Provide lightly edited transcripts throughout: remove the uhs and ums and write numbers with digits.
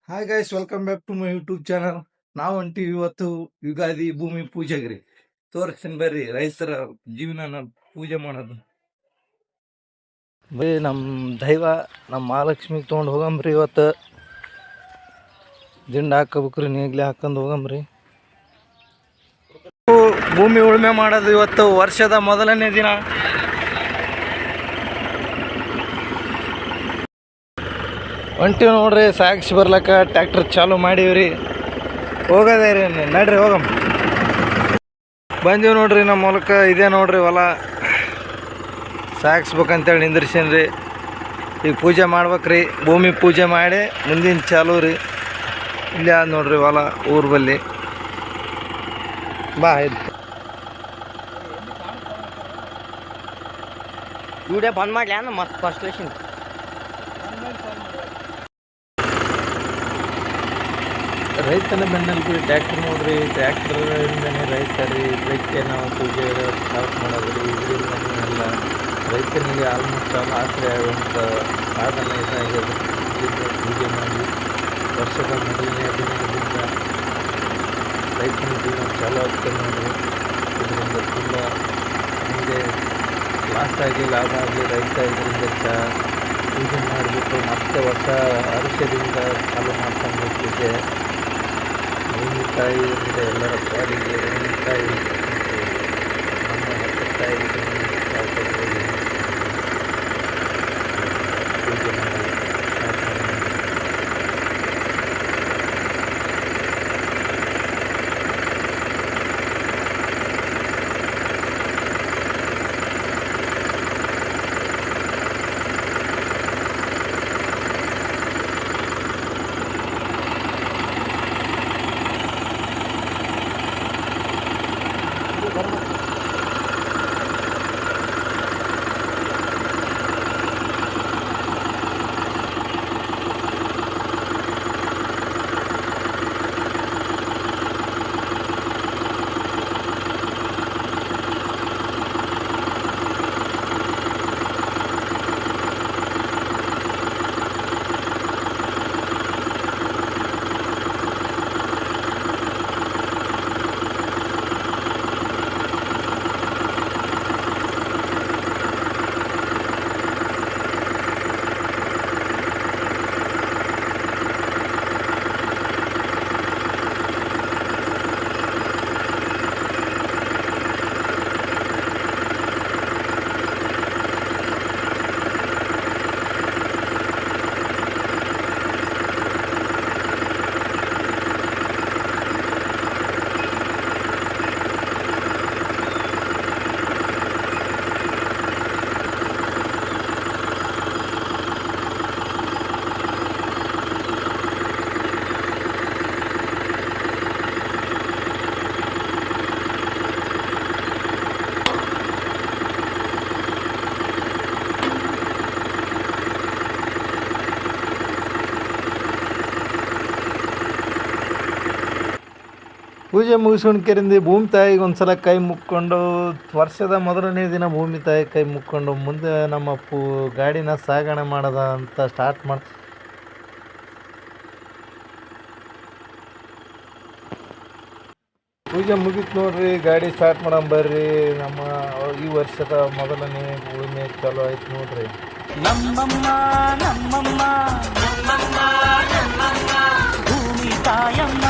Hi guys, welcome back to my YouTube channel. ನಾವು ಹೊಂಟಿವಿ ಇವತ್ತು ಯುಗಾದಿ ಭೂಮಿ ಪೂಜೆಗೆ ರೀ. ತೋರಿಸ್ತೀನಿ ಬರ್ರಿ ರೈತರ ಜೀವನ ಪೂಜೆ ಮಾಡೋದು. ಬರೀ ನಮ್ಮ ದೈವ ನಮ್ಮ ಮಹಾಲಕ್ಷ್ಮಿಗೆ ತೊಗೊಂಡು ಹೋಗಂಬ್ರಿ. ಇವತ್ತು ದಿಂಡ ಹಾಕೋಬೇಕ್ರಿ, ನೇಗ್ಲೆ ಹಾಕೊಂಡು ಹೋಗಂಬ್ರಿ. ಭೂಮಿ ಉಳುಮೆ ಮಾಡೋದು ಇವತ್ತು ವರ್ಷದ ಮೊದಲನೇ ದಿನ. ಹೊಂಟಿವಿ ನೋಡ್ರಿ, ಸಾಗಿಸಿ ಬರ್ಲಕ್ಕ ಟ್ಯಾಕ್ಟರ್ ಚಾಲು ಮಾಡೀವ್ರಿ. ಹೋಗೋದೇ ರೀ, ನಡ್ರಿ ಹೋಗಮ್ಮ. ಬಂದೀವಿ ನೋಡ್ರಿ, ನಮ್ಮ ಮೂಲಕ ಇದೇ ನೋಡ್ರಿ ಹೊಲ. ಸಾಗಿಸ್ಬೇಕಂತೇಳಿ ನಿಂದ್ರಿಸೀನಿ. ಈಗ ಪೂಜೆ ಮಾಡ್ಬೇಕ್ರಿ. ಭೂಮಿ ಪೂಜೆ ಮಾಡಿ ಮುಂದಿನ ಚಾಲು ರೀ. ಇಲ್ಲಿ ಆದ ನೋಡ್ರಿ ಹೊಲ ಊರು ಬಲ್ಲಿ. ಬಾ ಇದು ವಿಡಿಯೋ ಬಂದ್ ಮಾಡ್ಲಿ ಅನ್ನ ಮತ್ತೆ ಫಸ್ಟ್ ಲೆಷನ್. ರೈತನ ಬೆನ್ನಲ್ಲಿ ಟ್ಯಾಕ್ಟರ್ ನೋಡ್ರಿ. ಟ್ಯಾಕ್ಟರಿಂದನೇ ರೈತ ರೀ. ಇದಕ್ಕೆ ನಾವು ಪೂಜೆ ಸ್ಟಾರ್ಟ್ ಮಾಡೋದ್ರಿ. ಇದರಿಂದ ಎಲ್ಲ ರೈತನಿಗೆ ಆಲ್ಮೋಸ್ಟ್ ಆಲ್ ಆಸರೆ ಆಗುವಂಥ ಸಾಧನ ಇದಾಗಿದೆ. ಇದರಿಂದ ಪೂಜೆ ಮಾಡಿ ವರ್ಷದ ಮೊದಲನೇ ದಿನದಿಂದ ರೈತನ ಜೀವನ ಚಾಲು ಆಗ್ತದೆ ನೋಡ್ರಿ. ಇದರಿಂದ ತುಂಬ ನಮಗೆ ಲಾಸ್ ಆಗಿ ಲಾಭ ಆಗಲಿ. ರೈತ ಇದರಿಂದ ಪೂಜೆ ಮಾಡಿಬಿಟ್ಟು ಮತ್ತೆ ಹೊಸ ಹರ್ಷದಿಂದ ಚಾಲು ಮಾಡ್ಕೊಂಡು ಪೂಜೆ. ತೆಂಗಿನಕಾಯಿ ಅಂದರೆ ಎಲ್ಲರ ಪಾಲಿಗೆ ತೆಂಗಿನಕಾಯಿ ಮತ್ತು ನಮ್ಮ ಹತ್ತಕಾಯಿ ಪೂಜೆ ಮಾಡಿ ಪೂಜೆ ಮುಗಿಸ್ಕೊಂಡ್ಕರಿಂದ ಭೂಮಿ ತಾಯಿಗೆ ಒಂದು ಸಲ ಕೈ ಮುಕ್ಕೊಂಡು, ವರ್ಷದ ಮೊದಲನೇ ದಿನ ಭೂಮಿ ತಾಯಿ ಕೈ ಮುಕ್ಕೊಂಡು ಮುಂದೆ ನಮ್ಮ ಗಾಡಿನ ಸಾಗಣೆ ಮಾಡೋದ ಅಂತ ಸ್ಟಾರ್ಟ್ ಮಾಡಿ. ಪೂಜೆ ಮುಗೀತು ನೋಡ್ರಿ, ಗಾಡಿ ಸ್ಟಾರ್ಟ್ ಮಾಡಂಬರ್ರಿ. ನಮ್ಮ ಈ ವರ್ಷದ ಮೊದಲನೇ ಉಳುಮೆ ಚಾಲು ಆಯ್ತು ನೋಡ್ರಿ. ನಮ್ಮಮ್ಮ ನಮ್ಮಮ್ಮ ನಮ್ಮಮ್ಮ ನಮ್ಮಮ್ಮ ಭೂಮಿ ತಾಯಮ್ಮ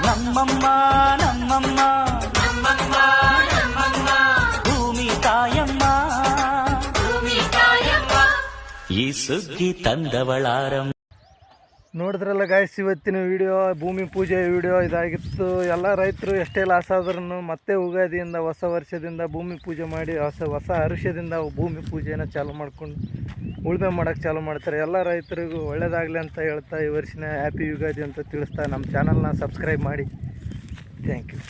ನಮ್ಮಮ್ಮ ನಮ್ಮಮ್ಮ ನಮ್ಮಮ್ಮ ನಮ್ಮಮ್ಮ ಭೂಮಿ ತಾಯಮ್ಮ ಈ ಸುಗ್ಗಿ ತಂದವಳಾರಂ. ನೋಡಿದ್ರಲ್ಲ ಗಾಯ್ಸ್, ಇವತ್ತಿನ ವಿಡಿಯೋ ಭೂಮಿ ಪೂಜೆ ವಿಡಿಯೋ ಇದಾಗಿತ್ತು. ಎಲ್ಲ ರೈತರು ಎಷ್ಟೇ ಲಾಸ್ ಆದ್ರೂ ಮತ್ತೆ ಯುಗಾದಿಯಿಂದ ಹೊಸ ವರ್ಷದಿಂದ ಭೂಮಿ ಪೂಜೆ ಮಾಡಿ ಹೊಸ ಹರ್ಷದಿಂದ ಭೂಮಿ ಪೂಜೆನ ಚಾಲು ಮಾಡ್ಕೊಂಡು ಉಳುಮೆ ಮಾಡೋಕ್ಕೆ ಚಾಲು ಮಾಡ್ತಾರೆ. ಎಲ್ಲ ರೈತರಿಗೂ ಒಳ್ಳೆಯದಾಗಲಿ ಅಂತ ಹೇಳ್ತಾ ಈ ವರ್ಷನ ಹ್ಯಾಪಿ ಯುಗಾದಿ ಅಂತ ತಿಳಿಸ್ತಾ ನಮ್ಮ ಚಾನಲ್ನ ಸಬ್ಸ್ಕ್ರೈಬ್ ಮಾಡಿ. Thank you.